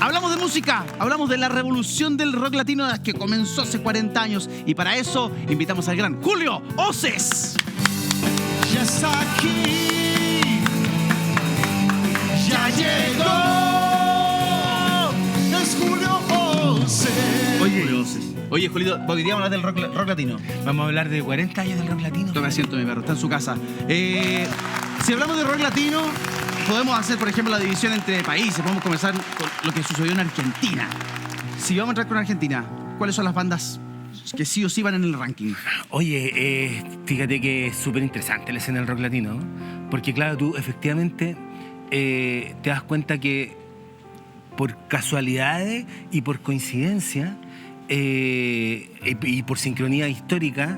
Hablamos de música, hablamos de la revolución del rock latino que comenzó hace 40 años. Y para eso invitamos al gran Julio Oces. Ya está aquí, ya llegó, es Julio Oces. Oye, Julito, podríamos hablar del rock latino. Vamos a hablar de 40 años del rock latino. Tome asiento, mi perro, está en su casa. Si hablamos de rock latino, podemos hacer, por ejemplo, la división entre países. Podemos comenzar con lo que sucedió en Argentina. Si vamos a entrar con Argentina, ¿cuáles son las bandas que sí o sí van en el ranking? Oye, fíjate que es súper interesante la escena del rock latino, porque claro, tú efectivamente te das cuenta que por casualidades y por coincidencia y por sincronía histórica,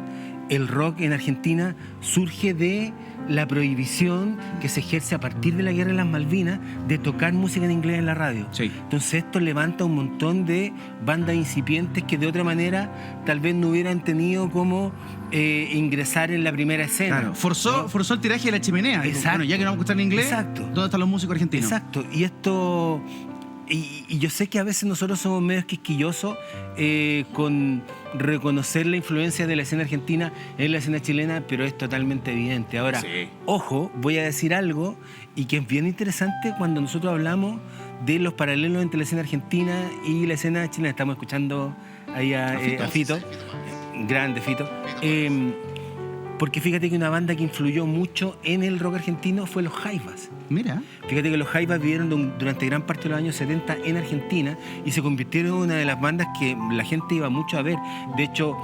el rock en Argentina surge de la prohibición que se ejerce a partir de la Guerra de las Malvinas de tocar música en inglés en la radio. Sí. Entonces esto levanta un montón de bandas incipientes que de otra manera tal vez no hubieran tenido como ingresar en la primera escena. Claro, forzó el tiraje de la chimenea. Dijo, Exacto. bueno, ya que no vamos a escuchar en inglés, Exacto. ¿dónde están los músicos argentinos? Exacto. Y esto... Y yo sé que a veces nosotros somos medios quisquillosos con reconocer la influencia de la escena argentina en la escena chilena, pero es totalmente evidente. Ahora, Sí. ojo, voy a decir algo y que es bien interesante cuando nosotros hablamos de los paralelos entre la escena argentina y la escena chilena. Estamos escuchando ahí a Fito, grande Fito. Porque fíjate que una banda que influyó mucho en el rock argentino fue los Jaivas. Mira. Fíjate que los Jaivas vivieron durante gran parte de los años 70 en Argentina y se convirtieron en una de las bandas que la gente iba mucho a ver. De hecho,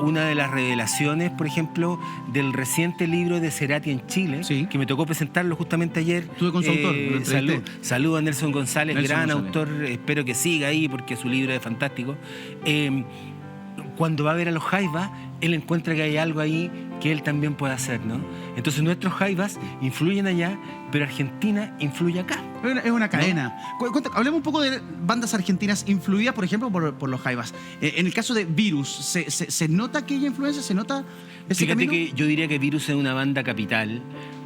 una de las revelaciones, por ejemplo, del reciente libro de Cerati en Chile, Sí. que me tocó presentarlo justamente ayer. Estuve con su autor, lo entrevisté. Saludo a Nelson González, Nelson gran González. autor. Espero que siga ahí porque su libro es fantástico. Cuando va a ver a los Jaivas, él encuentra que hay algo ahí que él también puede hacer, ¿no? Entonces nuestros Jaivas influyen allá, pero Argentina influye acá. Es una cadena. Hablemos un poco de bandas argentinas influidas, por ejemplo, por los Jaivas. En el caso de Virus, ¿se nota aquella influencia? ¿Se nota ese Fíjate camino? que yo diría que Virus es una banda capital,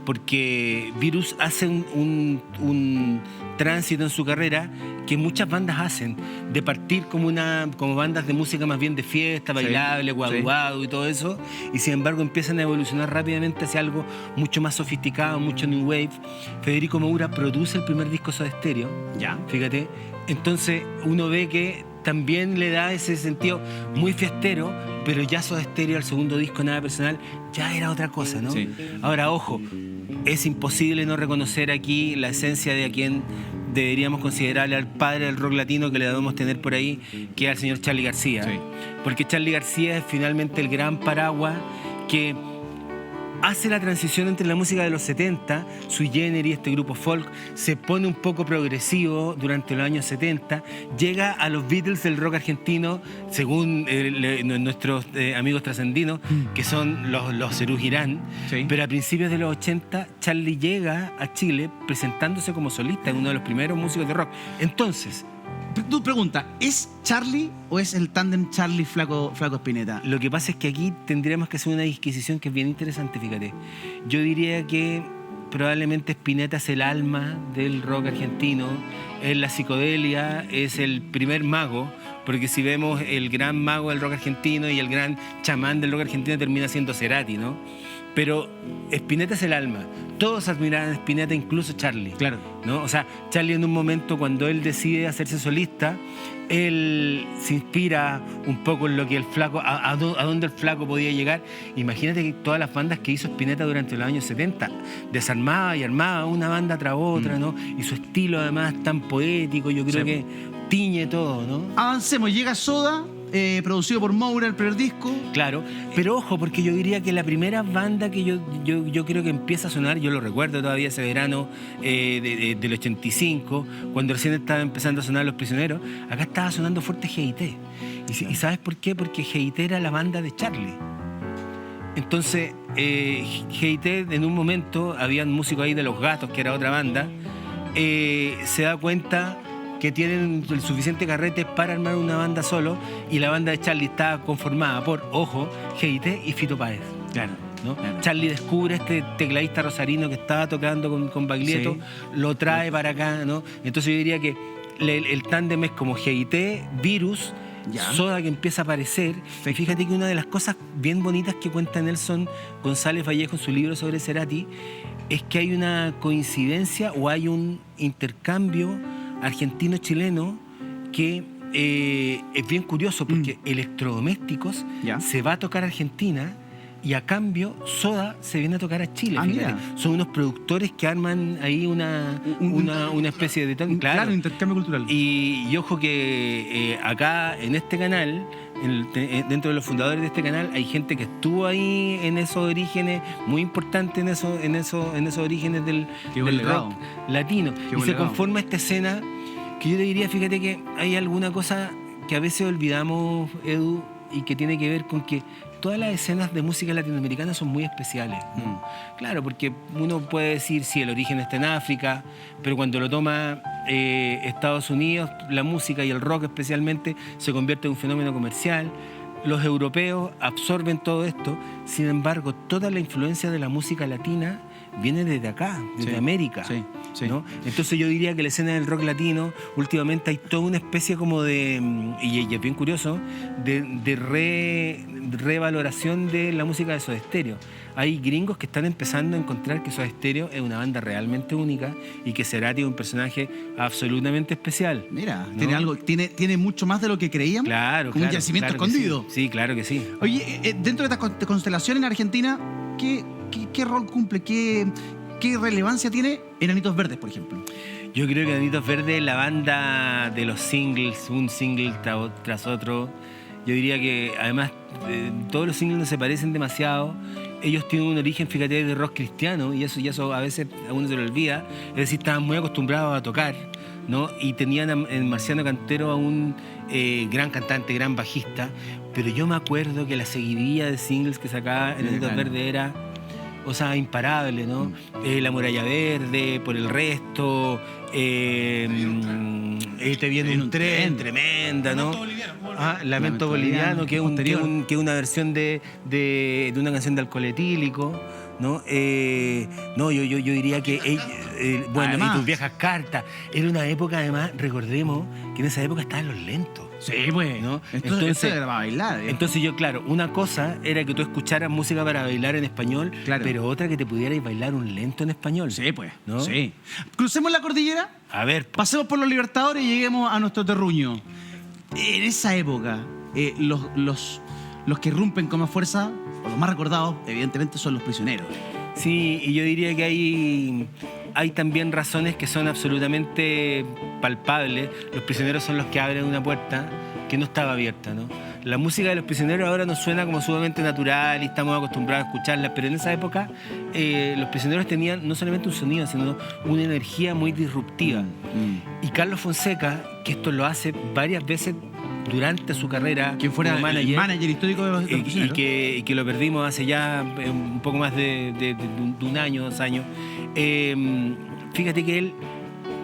porque Virus hace un tránsito en su carrera que muchas bandas hacen, de partir como bandas de música más bien de fiesta, bailable, guadu y todo eso, y sin embargo empiezan a evolucionar rápidamente hacia algo mucho más sofisticado, mucho new wave. Federico Moura produce el primer disco Soda Stereo, Ya. fíjate, entonces uno ve que también le da ese sentido muy fiestero, pero ya Soda Stereo, al segundo disco, Nada Personal, ya era otra cosa, ¿no? Sí. Ahora, ojo, es imposible no reconocer aquí la esencia de a quien deberíamos considerarle al padre del rock latino que le debemos tener por ahí, que es al señor Charly García. Sí. Porque Charly García es finalmente el gran paraguas que hace la transición entre la música de los 70, Sui Generis, este grupo folk, se pone un poco progresivo durante los años 70, llega a los Beatles del rock argentino, según nuestros amigos trascendinos, que son los Serú Girán, Sí. pero a principios de los 80, Charly llega a Chile presentándose como solista, uno de los primeros músicos de rock. Entonces, Tu pregunta, ¿es Charly o es el tándem Charly-Flaco Spinetta? lo que pasa es que aquí tendríamos que hacer una disquisición que es bien interesante, fíjate. Yo diría que probablemente Spinetta es el alma del rock argentino, es la psicodelia, es el primer mago, porque si vemos el gran mago del rock argentino y el gran chamán del rock argentino termina siendo Cerati, ¿no? Pero Spinetta es el alma. Todos admiraban a Spinetta, incluso Charly. Claro. ¿No? O sea, Charly en un momento cuando él decide hacerse solista, él se inspira un poco en lo que el flaco, a dónde el flaco podía llegar. Imagínate que todas las bandas que hizo Spinetta durante los años 70, desarmaba y armaba una banda tras otra, ¿no? Y su estilo además tan poético, yo creo Sí. que tiñe todo, ¿no? Avancemos, llega Soda, producido por Moura, el primer disco. Claro, pero ojo, porque yo diría que la primera banda que yo creo que empieza a sonar, yo lo recuerdo todavía ese verano del 85, cuando recién estaba empezando a sonar Los Prisioneros, acá estaba sonando fuerte GIT. ¿Y sabes por qué? Porque GIT era la banda de Charly. Entonces, GIT en un momento, habían músicos ahí de Los Gatos, que era otra banda, se da cuenta que tienen el suficiente carrete para armar una banda solo, y la banda de Charly estaba conformada por, ojo, GIT y Fito Páez. Claro. ¿No? Charly descubre este tecladista rosarino que estaba tocando con Baglietto, Sí. lo trae para acá, ¿no? Entonces yo diría que el tándem es como GIT, Virus, Ya. Soda que empieza a aparecer. Y fíjate que una de las cosas bien bonitas que cuenta Nelson González Vallejo en su libro sobre Cerati es que hay una coincidencia o hay un intercambio argentino-chileno que es bien curioso porque Electrodomésticos Ya. se va a tocar a Argentina y a cambio Soda se viene a tocar a Chile. Ah, Fíjate. mira. Son unos productores que arman ahí una especie de... Claro, intercambio cultural. Y ojo que acá en este canal, dentro de los fundadores de este canal, hay gente que estuvo ahí en esos orígenes, muy importante en esos orígenes del buen legado. rock latino. Qué Y buen se legado. conforma esta escena que yo te diría, fíjate que hay alguna cosa que a veces olvidamos, Edu, y que tiene que ver con que todas las escenas de música latinoamericana son muy especiales, ¿no? Claro, porque uno puede decir, sí, el origen está en África, pero cuando lo toma Estados Unidos, la música y el rock especialmente se convierte en un fenómeno comercial. Los europeos absorben todo esto, sin embargo, toda la influencia de la música latina viene desde acá, desde Sí, América. sí, sí. ¿no? Entonces yo diría que la escena del rock latino, últimamente hay toda una especie como de, y es bien curioso, de revaloración de la música de Soda Stereo. Hay gringos que están empezando a encontrar que Soda Stereo es una banda realmente única y que Cerati es un personaje absolutamente especial. Mira, ¿no? tiene algo, tiene mucho más de lo que creíamos. Claro, como un yacimiento claro que escondido. Sí. Sí, claro que sí. Oye, dentro de esta constelación en Argentina, ¿qué rol cumple? ¿Qué relevancia tiene Enanitos Verdes, por ejemplo? Yo creo que Enanitos Verdes, la banda de los singles, un single tras otro. Yo diría que además todos los singles no se parecen demasiado. Ellos tienen un origen, fíjate, de rock cristiano y eso a veces a uno se lo olvida. Es decir, estaban muy acostumbrados a tocar, ¿no? Y tenían en Marciano Cantero a un gran cantante, gran bajista. Pero yo me acuerdo que la seguidilla de singles que sacaba Enanitos claro. Verdes era... O sea, imparable, ¿no? La Muralla Verde, Por el Resto, Te viene un tren, tremenda, ¿no? Lamento Boliviano, que es una versión de una canción de Alcohol Etílico, ¿no? No, yo diría que, bueno, Además, y Tus viejas cartas. Era una época, además, recordemos, que en esa época estaban los lentos. Sí, pues. ¿no? Entonces era para bailar. Entonces yo, claro, una cosa era que tú escucharas música para bailar en español, Claro. pero otra que te pudieras bailar un lento en español. Sí, pues. ¿no? Sí. Crucemos la cordillera, A ver, pasemos por los Libertadores y lleguemos a nuestro terruño. En esa época, los que irrumpen con más fuerza, o los más recordados, evidentemente, son los prisioneros. sí, y yo diría que hay también razones que son absolutamente palpables. Los prisioneros son los que abren una puerta que no estaba abierta, ¿no? La música de los prisioneros ahora nos suena como sumamente natural y estamos acostumbrados a escucharla, pero en esa época los prisioneros tenían no solamente un sonido, sino una energía muy disruptiva. Y Carlos Fonseca, que esto lo hace varias veces durante su carrera, Quien fuera como el manager histórico de los y prisioneros. que lo perdimos hace ya un poco más de un año, 2 años. Fíjate que él,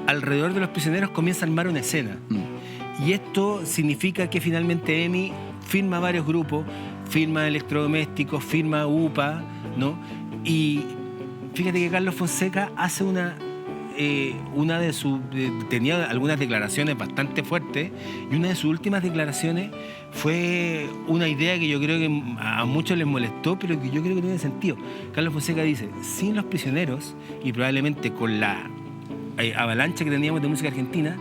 alrededor de los prisioneros, comienza a armar una escena. Y esto significa que finalmente EMI firma varios grupos, firma Electrodomésticos, firma UPA, ¿no? Y fíjate que Carlos Fonseca hace tenía algunas declaraciones bastante fuertes, y una de sus últimas declaraciones fue una idea que yo creo que a muchos les molestó, pero que yo creo que tiene sentido. Carlos Fonseca dice: sin los prisioneros, y probablemente con la avalancha que teníamos de música argentina,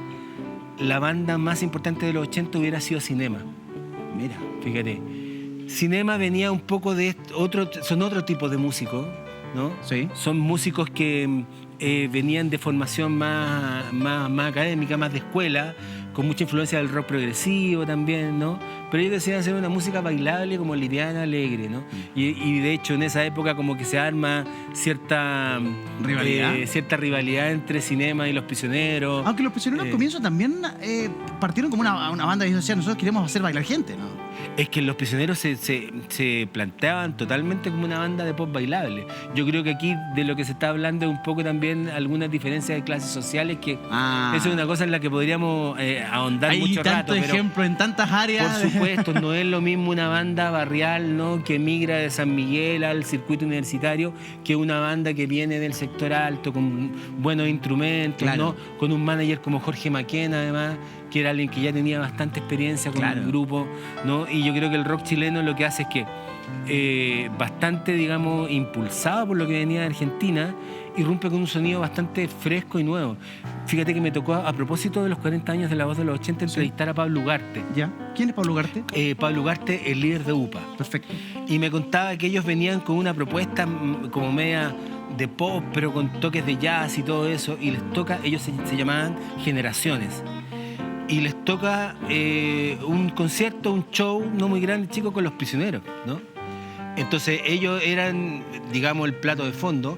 la banda más importante de los 80 hubiera sido Cinema. Mira. Fíjate, Cinema venía un poco de son otro tipo de músicos, ¿no? Sí. Son músicos que venían de formación más académica, más de escuela, con mucha influencia del rock progresivo también, ¿no? Pero ellos decían hacer una música bailable, como liviana, alegre, ¿no? Y de hecho en esa época como que se arma cierta rivalidad entre Cinema y los prisioneros. Aunque los prisioneros al comienzo también partieron como una banda y decían: nosotros queremos hacer bailar gente, ¿no? Es que los prisioneros se planteaban totalmente como una banda de pop bailable. Yo creo que aquí de lo que se está hablando es un poco también también algunas diferencias de clases sociales que Ah. eso es una cosa en la que podríamos ahondar Hay mucho rato. tantos Pero ejemplos en tantas áreas. por supuesto, no es lo mismo una banda barrial, ¿no?, que migra de San Miguel al circuito universitario que una banda que viene del sector alto con buenos instrumentos, Claro. ¿no? Con un manager como Jorge Maquena, además, que era alguien que ya tenía bastante experiencia con Claro. el grupo, ¿no? Y yo creo que el rock chileno lo que hace es que bastante, digamos, impulsado por lo que venía de Argentina, irrumpe con un sonido bastante fresco y nuevo. Fíjate que me tocó, a propósito de los 40 años de La Voz de los 80, entrevistar a Pablo Ugarte. ¿Ya? ¿Quién es Pablo Ugarte? Pablo Ugarte, el líder de UPA. Perfecto. Y me contaba que ellos venían con una propuesta como media de pop, pero con toques de jazz y todo eso, y les toca, ellos se llamaban Generaciones. Y les toca un concierto, un show no muy grande, chicos, con Los Prisioneros, ¿no? Entonces ellos eran, digamos, el plato de fondo,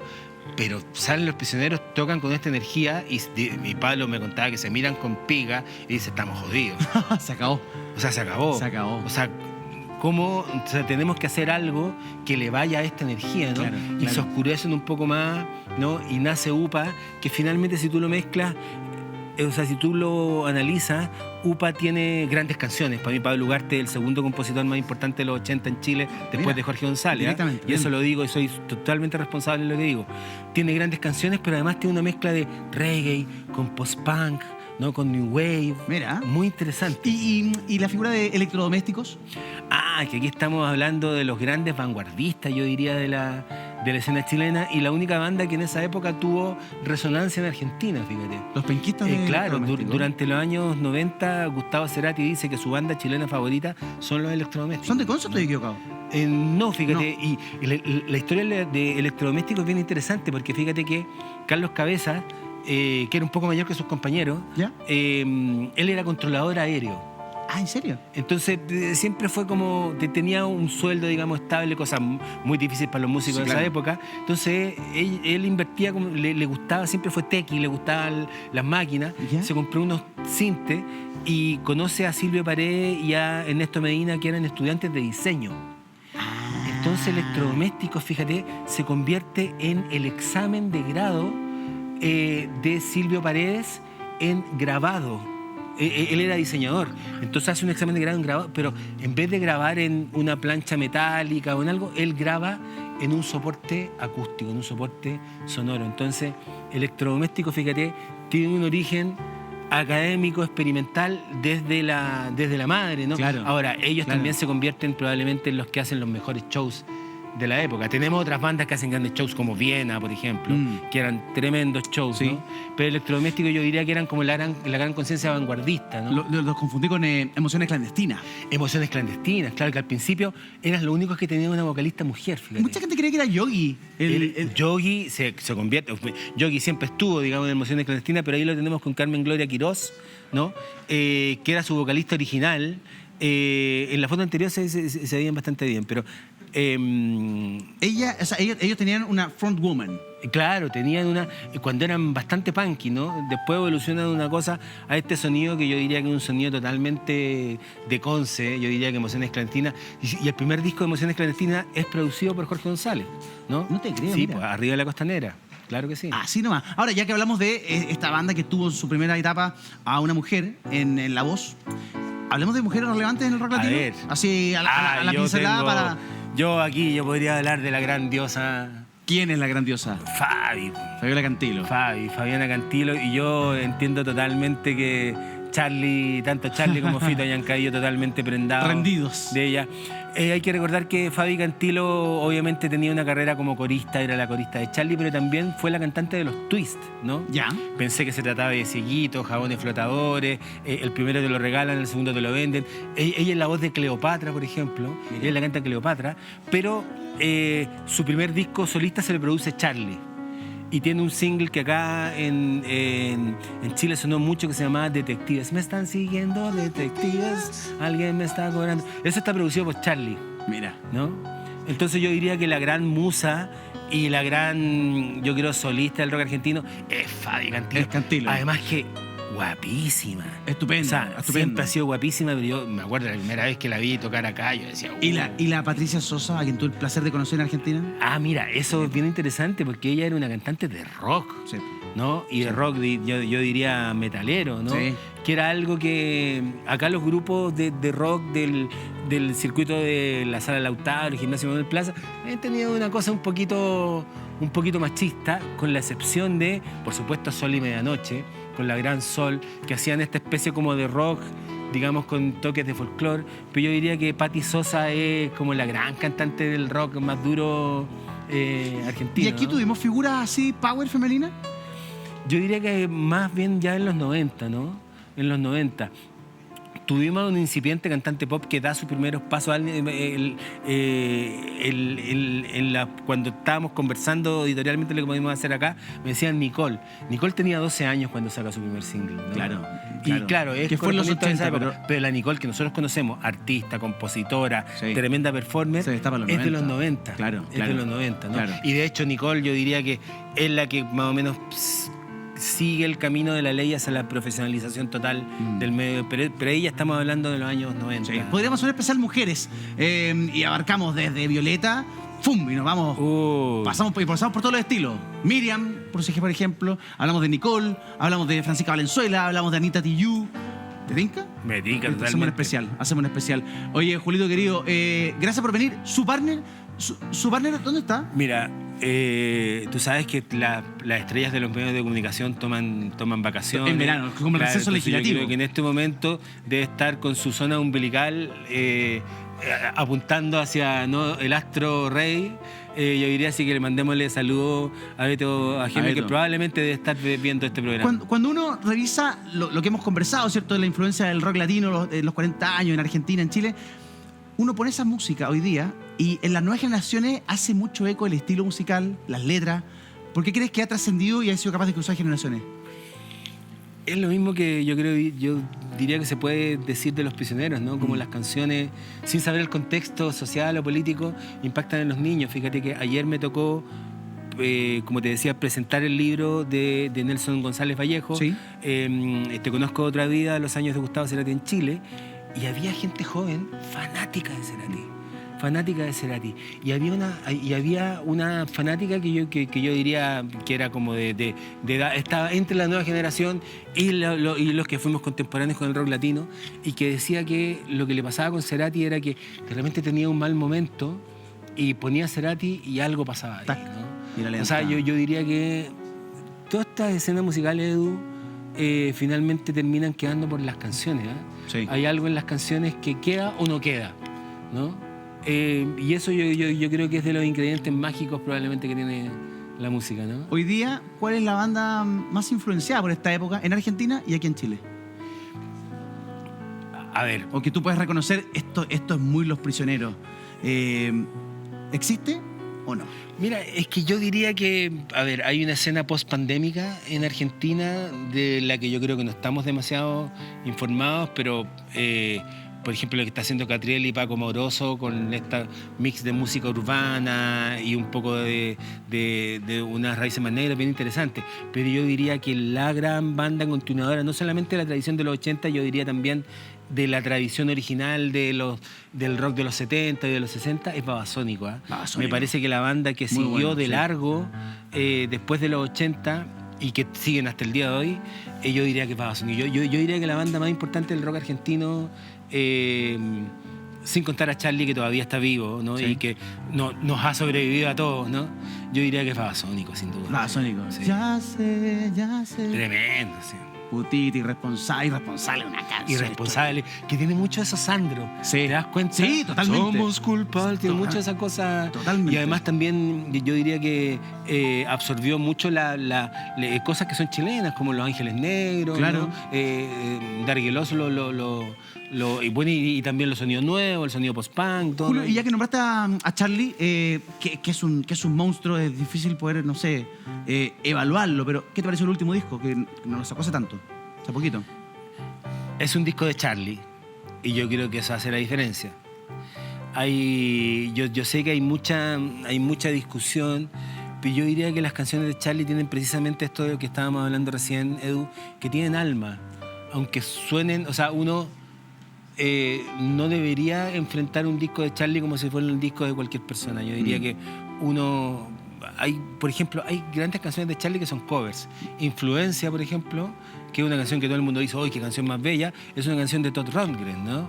pero salen Los Prisioneros, tocan con esta energía y Pablo me contaba que se miran con piga y dice, estamos jodidos. Se acabó. O sea, se acabó. Se acabó. O sea, ¿cómo? O sea, tenemos que hacer algo que le vaya a esta energía, ¿no? Claro, Y claro. se oscurecen un poco más, ¿no? Y nace UPA, que finalmente si tú lo mezclas, o sea, si tú lo analizas, UPA tiene grandes canciones. Para mí Pablo Ugarte es el segundo compositor más importante de los 80 en Chile, después Mira, de Jorge González. directamente, Y eso bien. lo digo y soy totalmente responsable de lo que digo. Tiene grandes canciones, pero además tiene una mezcla de reggae con post-punk, ¿no? Con new wave. Mira. Muy interesante. ¿Y la figura de electrodomésticos? Que aquí estamos hablando de los grandes vanguardistas, yo diría, de la escena chilena, y la única banda que en esa época tuvo resonancia en Argentina, fíjate. Los penquistas de Claro, electrodomésticos. durante los años 90, Gustavo Cerati dice que su banda chilena favorita son los electrodomésticos. ¿Son de Conce o estoy equivocado? No, fíjate, No. y la historia de electrodomésticos es bien interesante, porque fíjate que Carlos Cabeza, que era un poco mayor que sus compañeros, ¿Ya? él era controlador aéreo. Ah, ¿en serio? Entonces siempre fue como, tenía un sueldo, digamos, estable, cosa muy difícil para los músicos Sí, de claro. esa época. Entonces él invertía, como, le gustaba, siempre fue tequi, le gustaban las máquinas, ¿Ya? se compró unos cintes y conoce a Silvio Paredes y a Ernesto Medina, que eran estudiantes de diseño. Entonces electrodomésticos, fíjate, se convierte en el examen de grado de Silvio Paredes en grabado. Él era diseñador, entonces hace un examen de grado en grabado, pero en vez de grabar en una plancha metálica o en algo, él graba en un soporte acústico, en un soporte sonoro. Entonces, electrodoméstico, fíjate, tiene un origen académico, experimental desde la madre, ¿no? Claro. Ahora, ellos Claro. también se convierten probablemente en los que hacen los mejores shows de la época. Tenemos otras bandas que hacen grandes shows como Viena, por ejemplo, que eran tremendos shows, Sí. ¿no? Pero electrodomésticos yo diría que eran como la gran conciencia vanguardista, ¿no? Los confundí con Emociones Clandestinas. Emociones clandestinas, claro que al principio eran los únicos que tenían una vocalista mujer, fíjate. Mucha gente cree que era Yogi. Yogi se convierte, Yogi siempre estuvo, digamos, en Emociones Clandestinas, pero ahí lo tenemos con Carmen Gloria Quirós, ¿no? Que era su vocalista original. En la foto anterior se veían bastante bien, pero ellos tenían una front woman. claro, tenían cuando eran bastante punky, ¿no? Después evolucionan una cosa a este sonido que yo diría que es un sonido totalmente de Conce, yo diría que Emociones Clandestinas, y el primer disco de Emociones Clandestinas es producido por Jorge González, ¿no? No te creo, Sí, mira. pues Arriba de la Costanera, claro que sí. Así nomás. Ahora, ya que hablamos de esta banda que tuvo en su primera etapa a una mujer en la voz, hablemos de mujeres relevantes en el rock A latino. ver. Así, a la yo pincelada tengo- para... yo podría hablar de la gran diosa ¿Quién es la grandiosa? Fabiola Cantilo. Fabiana Cantilo, y yo entiendo totalmente que tanto Charlie como Fito hayan caído totalmente prendados Rendidos. de ella. Hay que recordar que Fabi Cantilo obviamente tenía una carrera como corista, era la corista de Charlie, pero también fue la cantante de los Twist, ¿no? Ya. Pensé que se trataba de cieguitos, jabones flotadores, el primero te lo regalan, el segundo te lo venden. Ella es la voz de Cleopatra, por ejemplo, ella la canta Cleopatra, pero su primer disco solista se le produce Charlie. Y tiene un single que acá en Chile sonó mucho que se llamaba Detectives. Me están siguiendo detectives, alguien me está cobrando. Eso está producido por Charlie, Mira. ¿no? Entonces yo diría que la gran musa y la gran, yo creo, solista del rock argentino es Fabi Cantilo. Es Cantilo. Además que guapísima. Estupendo, O sea, estupendo. siempre ha sido guapísima, pero yo me acuerdo la primera vez que la vi tocar acá, yo decía... ¿Y la Patricia Sosa, a quien tuve el placer de conocer en Argentina? Ah, mira, eso es bien interesante porque ella era una cantante de rock, Sí. ¿no? Y de rock, yo diría metalero, ¿no? Sí. Que era algo que acá los grupos de rock del circuito de la Sala Lautaro, el Gimnasio Manuel Plaza, han tenido una cosa un poquito machista, con la excepción de, por supuesto, Sol y Medianoche, con la Gran Sol, que hacían esta especie como de rock, digamos, con toques de folclore. Pero yo diría que Patti Sosa es como la gran cantante del rock más duro argentino. ¿Y aquí ¿no? tuvimos figuras así, power femenina? Yo diría que más bien ya en los 90, ¿no? En los 90. Tuvimos un incipiente cantante pop que da sus primeros pasos cuando estábamos conversando editorialmente lo que podíamos hacer acá, me decían Nicole. Nicole tenía 12 años cuando saca su primer single, ¿no? Claro. Y claro, es que fue en los correspondiente a esa 80, época. Pero la Nicole que nosotros conocemos, artista, compositora, Sí. tremenda performer, Se destapa en los es de 90. los 90. Claro, Es claro. de los 90, ¿no? Claro. Y de hecho Nicole yo diría que es la que más o menos sigue el camino de la ley hacia la profesionalización total del medio. Pero ahí ya estamos hablando de los años 90. Sí. Podríamos hacer un especial mujeres y abarcamos desde Violeta, ¡fum! Y nos vamos, pasamos por todos los estilos. Miriam, por ejemplo, hablamos de Nicole, hablamos de Francisca Valenzuela, hablamos de Anita Tijoux. ¿Te tinca? Me tinca totalmente. Hacemos un especial. Oye, Julito querido, gracias por venir. ¿Su partner, dónde está? Mira, tú sabes que las estrellas de los medios de comunicación toman vacaciones. En verano, como el receso entonces legislativo. Yo creo que en este momento debe estar con su zona umbilical apuntando hacia, ¿no?, el astro rey. Yo diría así que le mandémosle saludos a Beto Ajeme, que probablemente debe estar viendo este programa. Cuando uno revisa lo que hemos conversado, ¿cierto?, de la influencia del rock latino en los 40 años en Argentina, en Chile, uno pone esa música hoy día y en las nuevas generaciones hace mucho eco el estilo musical, las letras. ¿Por qué crees que ha trascendido y ha sido capaz de cruzar generaciones? Es lo mismo que yo diría que se puede decir de Los Prisioneros, ¿no? Como las canciones, sin saber el contexto social o político, impactan en los niños. Fíjate que ayer me tocó, como te decía, presentar el libro de Nelson González Vallejo. Sí. Te conozco otra vida, los años de Gustavo Cerati en Chile, y había gente joven fanática de Cerati. Y había una fanática que yo diría que era como de edad, estaba entre la nueva generación y los que fuimos contemporáneos con el rock latino, y que decía que lo que le pasaba con Cerati era que de repente tenía un mal momento y ponía Cerati y algo pasaba ahí, ¿no? O sea, yo diría que todas estas escenas musicales, Edu, finalmente terminan quedando por las canciones, ¿eh? Sí. Hay algo en las canciones que queda o no queda, ¿no? Y eso yo creo que es de los ingredientes mágicos probablemente que tiene la música, ¿no? Hoy día, ¿cuál es la banda más influenciada por esta época en Argentina y aquí en Chile? A ver, O que tú puedes reconocer, esto es muy Los Prisioneros. ¿Existe o no? mira, es que yo diría que, a ver, hay una escena post-pandémica en Argentina de la que yo creo que no estamos demasiado informados, pero... por ejemplo, lo que está haciendo Catriel y Paco Moroso con esta mix de música urbana y un poco de unas raíces más negras bien interesantes. Pero yo diría que la gran banda continuadora, no solamente de la tradición de los 80, yo diría también de la tradición original del rock de los 70 y de los 60, es Babasónico, ¿eh? Babasónico. Me parece que la banda que Muy siguió bueno, de sí. largo después de los 80 y que siguen hasta el día de hoy, yo diría que es Babasónico. Yo diría que la banda más importante del rock argentino, sin contar a Charlie, que todavía está vivo, ¿no? Sí. Y que nos ha sobrevivido a todos, ¿no? Yo diría que es Babasónico, sin duda. Babasónico. Sí. Ya sé. Tremendo, sí. Putita, irresponsable, una canción. Irresponsable, que tiene mucho de eso Sandro. Sí. ¿Te das cuenta? Sí, totalmente. Somos culpables, tiene Total- mucho de esa cosa. Totalmente. Y además también yo diría que absorbió mucho cosas que son chilenas, como Los Ángeles Negros, Claro. ¿no? Dargueloso, y también los sonidos nuevos, el sonido post-punk, todo. Julio, y ya que nombraste a Charlie, que es un monstruo, es difícil poder, no sé, evaluarlo, pero ¿qué te pareció el último disco? Que no lo sacó hace tanto, hace poquito. Es un disco de Charlie y yo creo que eso hace la diferencia. Yo sé que hay mucha discusión, Pero yo diría que las canciones de Charlie tienen precisamente esto de lo que estábamos hablando recién, Edu, que tienen alma. Aunque suenen, o sea, uno no debería enfrentar un disco de Charlie como si fuera un disco de cualquier persona. Yo diría que uno... por ejemplo, hay grandes canciones de Charlie que son covers. Influencia, por ejemplo, que es una canción que todo el mundo dice, ¡ay, qué canción más bella! Es una canción de Todd Rundgren, ¿no?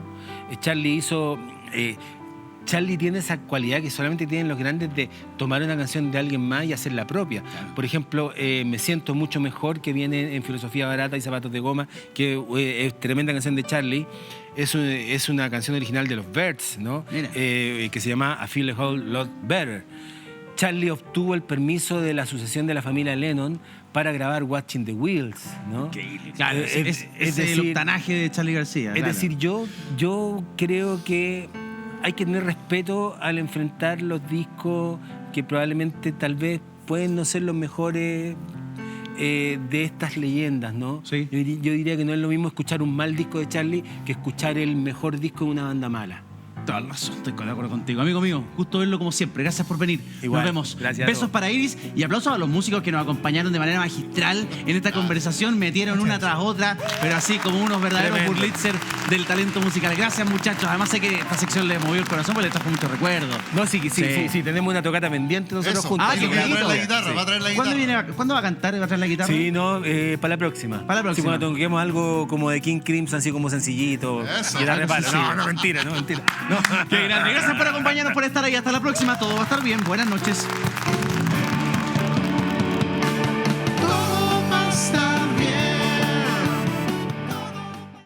Charlie tiene esa cualidad que solamente tienen los grandes de tomar una canción de alguien más y hacerla propia. Claro. Por ejemplo, Me siento mucho mejor, que viene en Filosofía Barata y Zapatos de Goma, que es tremenda canción de Charlie. Es una canción original de los Byrds, ¿no? Que se llama I Feel a Whole Lot Better. Charlie obtuvo el permiso de la Asociación de la Familia Lennon para grabar Watching the Wheels, ¿no? Claro, es el octanaje de Charlie García. Es decir, yo creo que hay que tener respeto al enfrentar los discos que probablemente tal vez pueden no ser los mejores de estas leyendas, ¿no? Sí. Yo diría que no es lo mismo escuchar un mal disco de Charlie que escuchar el mejor disco de una banda mala. Toda la razón, estoy de acuerdo contigo. Amigo mío, gusto verlo como siempre. Gracias por venir. Igual, nos vemos. Gracias. Besos para Iris y aplausos a los músicos que nos acompañaron de manera magistral en esta conversación. Metieron una tras otra, pero así como unos verdaderos Burlitzer del talento musical. Gracias, muchachos. Además sé que esta sección le movió el corazón porque le trajo muchos recuerdos. No, sí, tenemos una tocata pendiente nosotros Eso. juntos. Ah, que va a traer la guitarra, va a traer la guitarra. ¿Cuándo va a cantar? ¿Va a traer la guitarra? Sí, no, para la próxima. Para la próxima. Sí, cuando toquemos algo como de King Crimson, así como sencillito. Eso. Guitarra de palo. No, mentira. No. Qué grande. Gracias por acompañarnos, por estar ahí. Hasta la próxima. Todo va a estar bien. Buenas noches.